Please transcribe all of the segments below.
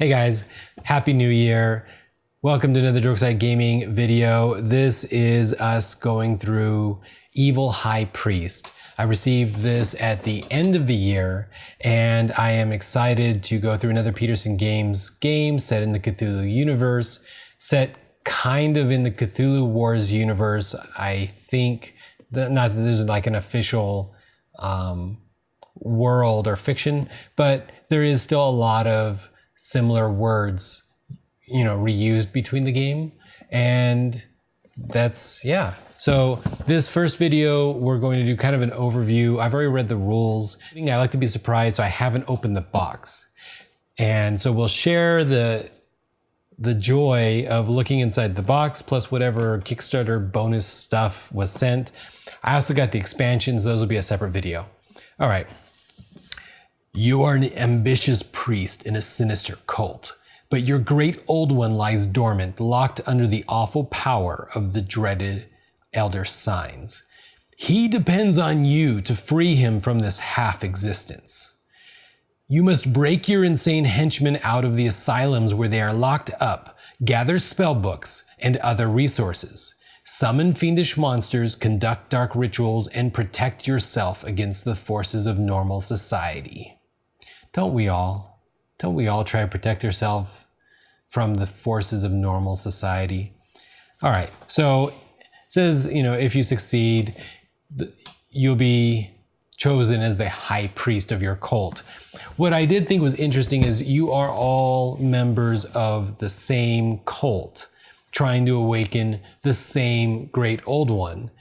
Hey guys, Happy New Year. Welcome to another Dorkside Gaming video. This is us going through Evil High Priest. I received this at the end of the year and I am excited to go through another Petersen Games game set in the Cthulhu universe, set kind of in the Cthulhu Wars universe. I think, not that there's like an official world or fiction, but there is still a lot of similar words, you know, reused between the game, and that's, yeah. So this first video, we're going to do kind of an overview. I've already read the rules. I like to be surprised, so I haven't opened the box. And so we'll share the joy of looking inside the box, plus whatever Kickstarter bonus stuff was sent. I also got the expansions. Those will be a separate video. All right. You are an ambitious priest in a sinister cult, but your great old one lies dormant, locked under the awful power of the dreaded elder signs. He depends on you to free him from this half-existence. You must break your insane henchmen out of the asylums where they are locked up, gather spellbooks and other resources, summon fiendish monsters, conduct dark rituals, and protect yourself against the forces of normal society. Don't we all try to protect ourselves from the forces of normal society? All right, so it says, you know, if you succeed, you'll be chosen as the high priest of your cult. What I did think was interesting is you are all members of the same cult, trying to awaken the same great old one.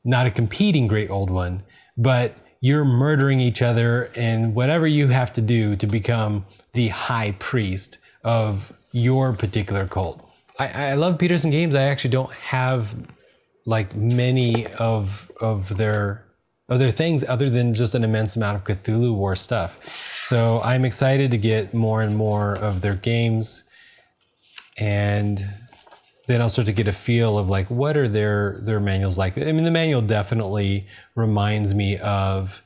Not a competing great old one, but you're murdering each other and whatever you have to do to become the high priest of your particular cult. I love Petersen Games. I actually don't have like many of their things other than just an immense amount of Cthulhu War stuff. So I'm excited to get more and more of their games, and then I'll start to get a feel of like, what are their manuals like? I mean, the manual definitely reminds me of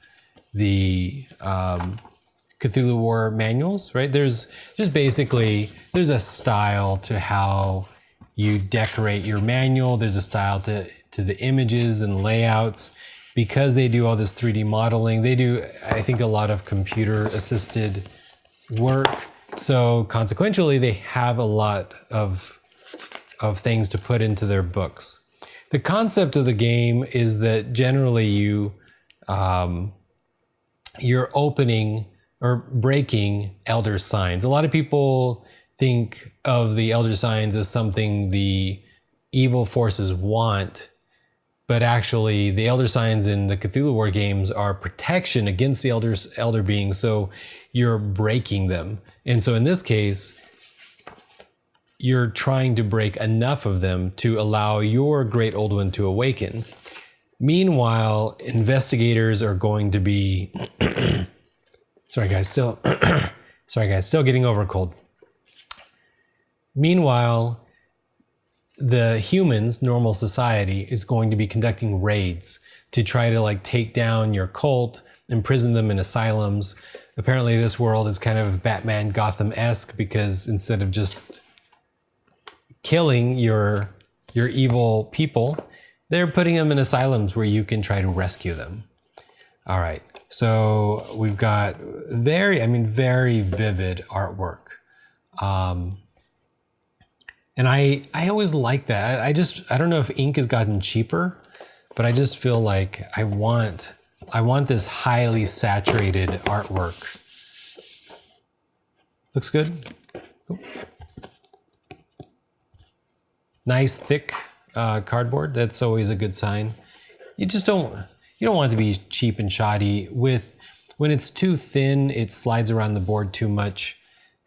the Cthulhu War manuals, right? There's a style to how you decorate your manual. There's a style to the images and layouts. Because they do all this 3D modeling, they do, I think, a lot of computer assisted work. So consequentially, they have a lot of things to put into their books. The concept of the game is that generally you're opening or breaking elder signs. A lot of people think of the elder signs as something the evil forces want, but actually the elder signs in the Cthulhu War games are protection against the elder beings, so you're breaking them. And so in this case, you're trying to break enough of them to allow your great old one to awaken. Meanwhile, investigators are going to be sorry guys, still getting over a cold. Meanwhile, the humans, normal society, is going to be conducting raids to try to like take down your cult, imprison them in asylums. Apparently this world is kind of Batman Gotham-esque, because instead of just killing your evil people, they're putting them in asylums where you can try to rescue them. All right, so we've got very vivid artwork. And I always like that. I don't know if ink has gotten cheaper, but I just feel like I want this highly saturated artwork. Looks good. Cool. Nice thick cardboard. That's always a good sign. You don't want it to be cheap and shoddy. When it's too thin, it slides around the board too much.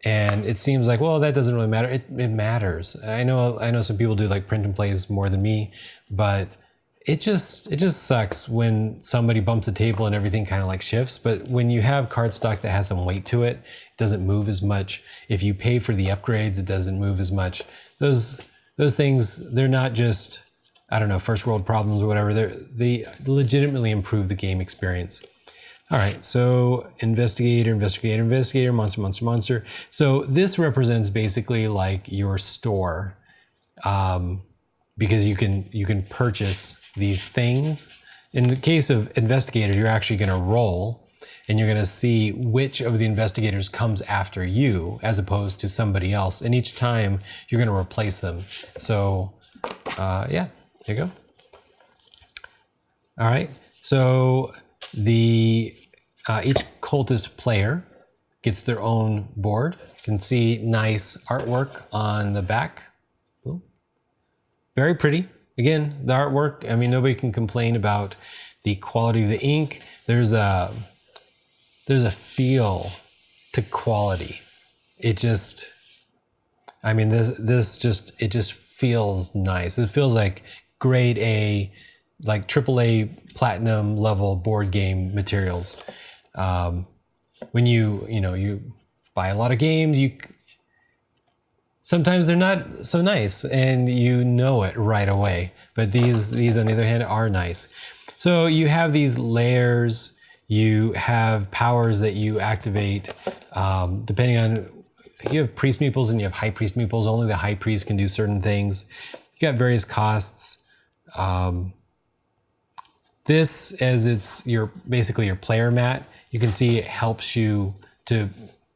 And it seems like, well, that doesn't really matter. It matters. I know some people do like print and plays more than me, but it just sucks when somebody bumps the table and everything kind of like shifts. But when you have cardstock that has some weight to it, it doesn't move as much. If you pay for the upgrades, it doesn't move as much. Those things, they're not just, I don't know, first world problems or whatever. They legitimately improve the game experience. All right, so investigator, investigator, investigator, monster, monster, monster. So this represents basically like your store, because you can purchase these things. In the case of investigators, you're actually going to roll, and you're going to see which of the investigators comes after you, as opposed to somebody else. And each time you're going to replace them. So, yeah, there you go. All right, so the each cultist player gets their own board. You can see nice artwork on the back. Ooh. Very pretty. Again, the artwork, I mean, nobody can complain about the quality of the ink. There's a feel to quality. It just, I mean, it just feels nice. It feels like grade A, like AAA platinum level board game materials. When you buy a lot of games, sometimes they're not so nice, and you know it right away. But these on the other hand are nice. So you have these layers. You have powers that you activate depending on. You have priest meeples and you have high priest meeples. Only the high priest can do certain things. You got various costs. This, as it's basically your player mat, you can see it helps you to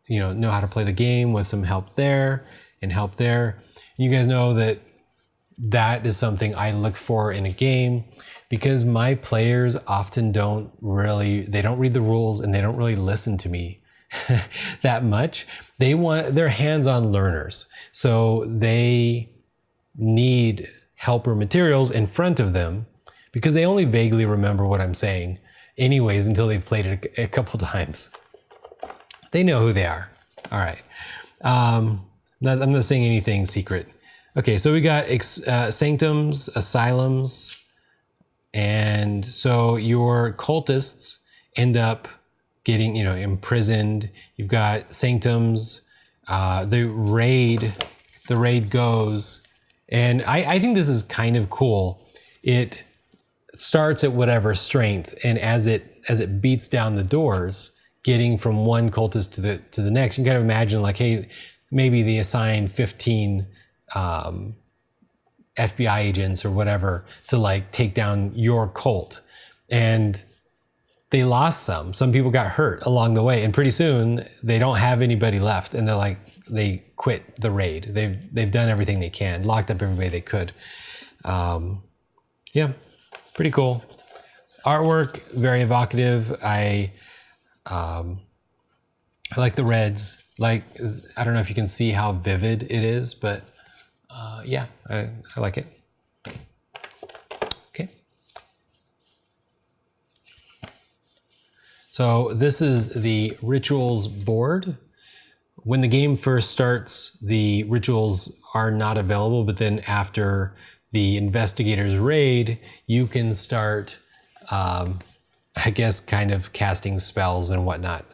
know how to play the game with some help there and help there. And you guys know that is something I look for in a game, because my players often don't read the rules, and they don't really listen to me that much. They're hands-on learners, so they need helper materials in front of them, because they only vaguely remember what I'm saying anyways until they've played it a couple times. They know who they are. All right. I'm not saying anything secret. Okay, so we got sanctums, asylums, and so your cultists end up getting imprisoned. You've got sanctums. The raid goes, and I think this is kind of cool. It starts at whatever strength, and as it beats down the doors, getting from one cultist to the next, you can kind of imagine like, hey, maybe they assign 15 FBI agents or whatever to like take down your cult, and they lost some people got hurt along the way, and pretty soon they don't have anybody left, and they quit the raid. They've done everything they can, locked up everybody they could. Yeah, pretty cool artwork, very evocative. I like the reds. Like, I don't know if you can see how vivid it is, but yeah, I like it. Okay. So this is the rituals board. When the game first starts, the rituals are not available, but then after the investigators raid, you can start, I guess, kind of casting spells and whatnot.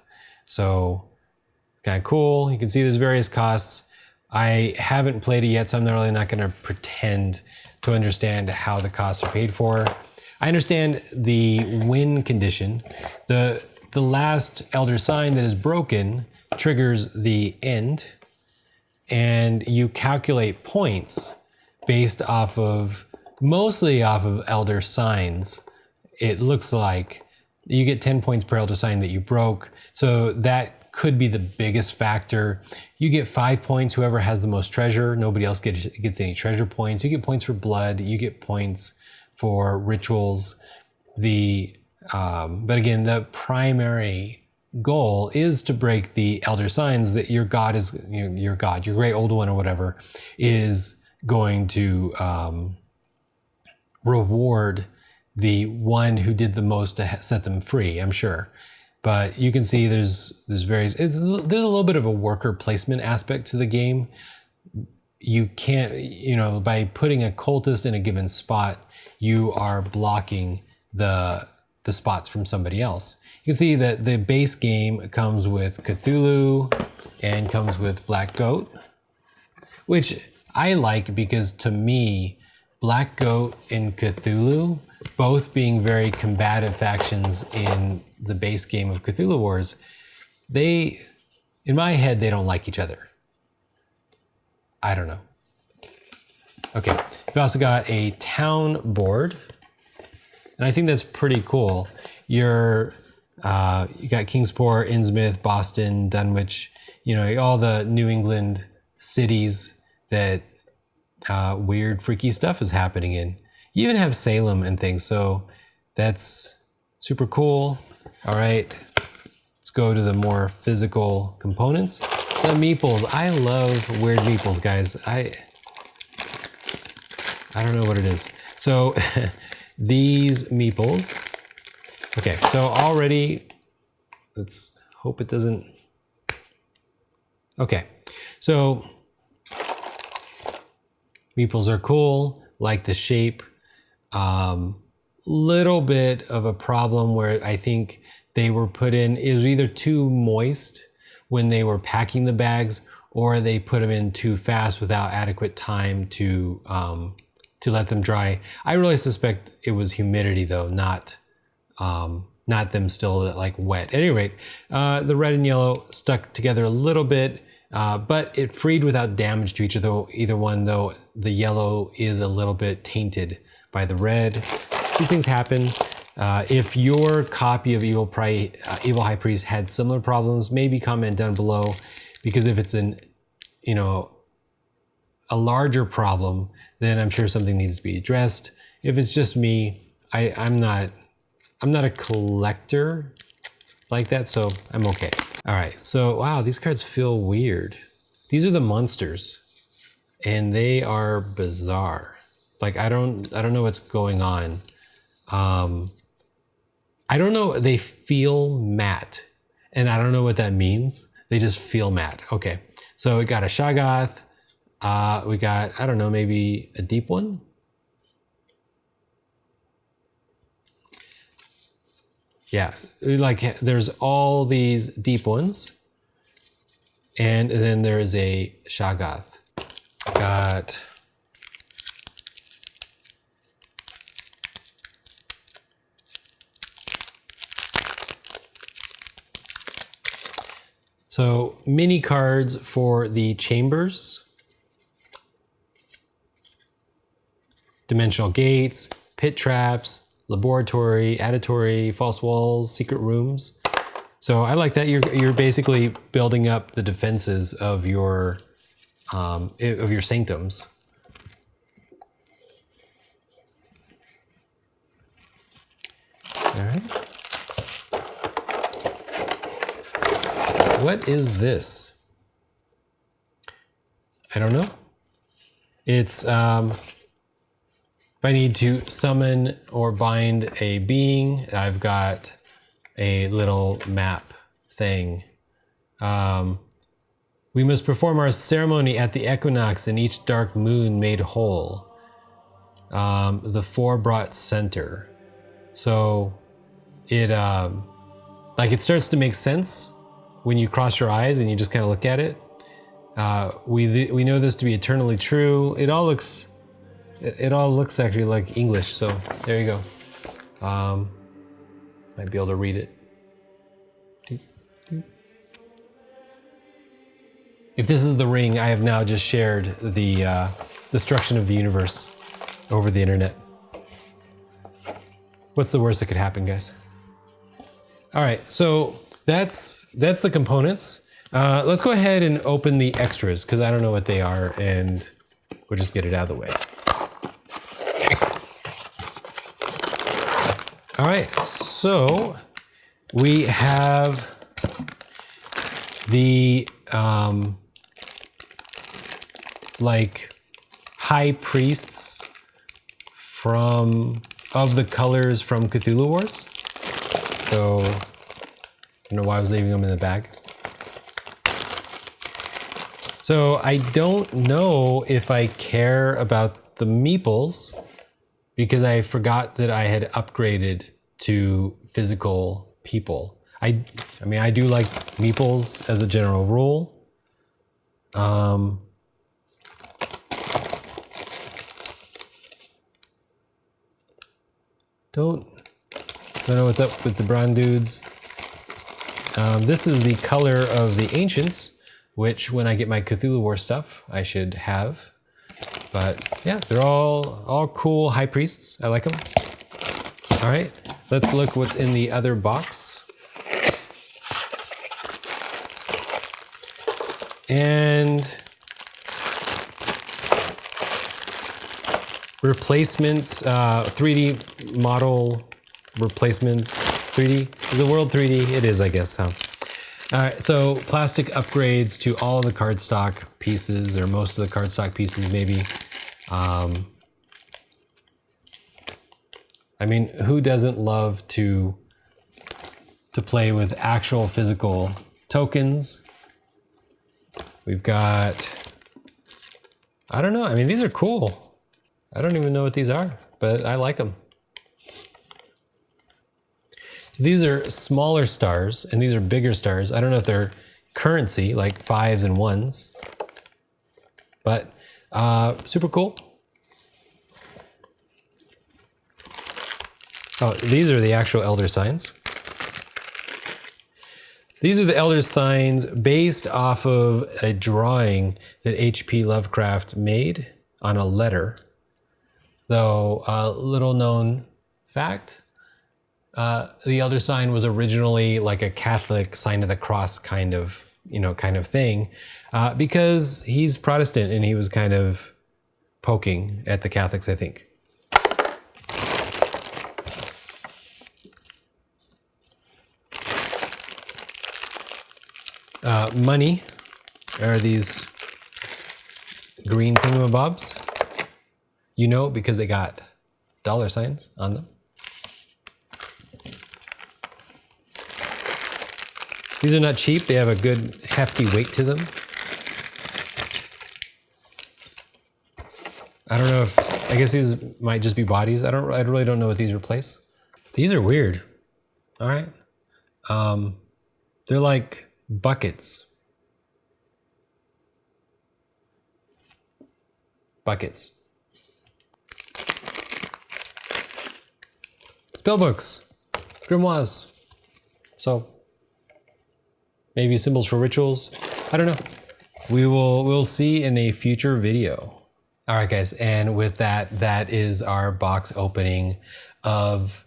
So kind of cool. You can see there's various costs. I haven't played it yet, so I'm really not going to pretend to understand how the costs are paid for. I understand the win condition. The last Elder Sign that is broken triggers the end, and you calculate points based mostly off of Elder Signs. It looks like you get 10 points per Elder Sign that you broke, so that could be the biggest factor. You get 5 points, whoever has the most treasure. Nobody else gets any treasure points. You get points for blood. You get points for rituals. But again, the primary goal is to break the Elder Signs, that your god is, your great old one or whatever, is going to reward the one who did the most to set them free, I'm sure. But you can see there's there's a little bit of a worker placement aspect to the game. You can't, by putting a cultist in a given spot, you are blocking the spots from somebody else. You can see that the base game comes with Cthulhu and comes with Black Goat, which I like, because to me, Black Goat and Cthulhu, both being very combative factions in the base game of Cthulhu Wars, in my head, they don't like each other. I don't know. Okay, we've also got a town board, and I think that's pretty cool. You got Kingsport, Innsmouth, Boston, Dunwich, all the New England cities that weird, freaky stuff is happening in. You even have Salem and things, so that's super cool. All right, let's go to the more physical components. The meeples. I love weird meeples, guys. I don't know what it is. So these meeples. Okay, so already, let's hope it doesn't. Okay, so meeples are cool, like the shape. Little bit of a problem where I think they were put in, it was either too moist when they were packing the bags, or they put them in too fast without adequate time to let them dry. I really suspect it was humidity though, not them still like wet. At any rate, the red and yellow stuck together a little bit, but it freed without damage to either one, though the yellow is a little bit tainted by the red. These things happen. If your copy of Evil High Priest had similar problems, maybe comment down below, because if it's a larger problem, then I'm sure something needs to be addressed. If it's just me, I'm not a collector like that, so I'm okay. All right, so wow, these cards feel weird. These are the monsters, and they are bizarre. Like I don't know what's going on. I don't know. They feel matte, and I don't know what that means. They just feel matte. Okay, so we got a Shoggoth. We got, I don't know, maybe a deep one. Yeah, like there's all these deep ones, and then there is a Shoggoth. Got so mini cards for the chambers, dimensional gates, pit traps, laboratory, auditory, false walls, secret rooms. So I like that you're basically building up the defenses of your sanctums. All right. What is this? I don't know. It's if I need to summon or bind a being, I've got a little map thing. We must perform our ceremony at the equinox and each dark moon made whole. The four brought center. So it it starts to make sense when you cross your eyes and you just kind of look at it. We know this to be eternally true. It all looks actually like English, so there you go. Might be able to read it. If this is the ring, I have now just shared the destruction of the universe over the internet. What's the worst that could happen, guys? All right, so that's the components. Let's go ahead and open the extras, because I don't know what they are, and we'll just get it out of the way. All right, so we have the high priests of the colors from Cthulhu Wars. So I don't know why I was leaving them in the bag. So I don't know if I care about the meeples, because I forgot that I had upgraded to physical people. I mean, I do like meeples as a general rule. Don't know what's up with the brown dudes. This is the color of the ancients, which when I get my Cthulhu War stuff, I should have. But yeah, they're all cool high priests. I like them. All right, let's look what's in the other box. And replacements, 3D model replacements. 3D, is the world 3D? It is, I guess, huh? All right, so plastic upgrades to all of the cardstock pieces, or most of the cardstock pieces, maybe. I mean, who doesn't love to play with actual physical tokens? We've got, I don't know. I mean, these are cool. I don't even know what these are, but I like them. So these are smaller stars, and these are bigger stars. I don't know if they're currency, like 5s and 1s, but super cool. Oh, these are the actual elder signs. These are the elder signs based off of a drawing that H.P. Lovecraft made on a letter. Though, little known fact, the elder sign was originally like a Catholic sign of the cross kind of thing, because he's Protestant and he was kind of poking at the Catholics, I think. Money are these green thingamabobs. You know, because they got dollar signs on them. These are not cheap. They have a good hefty weight to them. I don't know if, I guess these might just be bodies. I really don't know what these replace. These are weird. All right. They're like buckets. Buckets. Spellbooks. Grimoires. So maybe symbols for rituals. I don't know. We'll see in a future video. All right, guys, and with that, that is our box opening of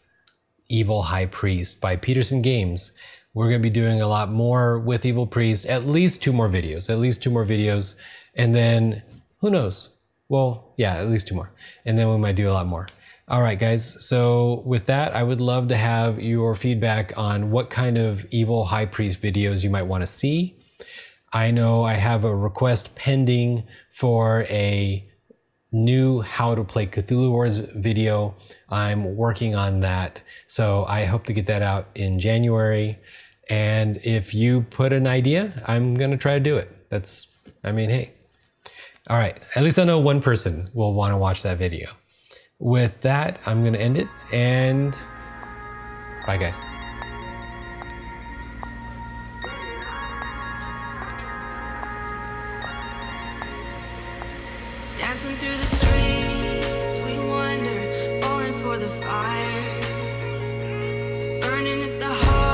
Evil High Priest by Petersen Games. We're going to be doing a lot more with Evil Priest, at least 2 more videos, and then who knows? Well, yeah, at least 2 more, and then we might do a lot more. All right, guys, so with that, I would love to have your feedback on what kind of Evil High Priest videos you might want to see. I know I have a request pending for a new How to Play Cthulhu Wars video. I'm working on that, so I hope to get that out in January. And if you put an idea, I'm gonna try to do it. Hey. All right, at least I know one person will wanna watch that video. With that, I'm gonna end it, and bye, guys. Dancing through the streets, we wander, falling for the fire, burning at the heart.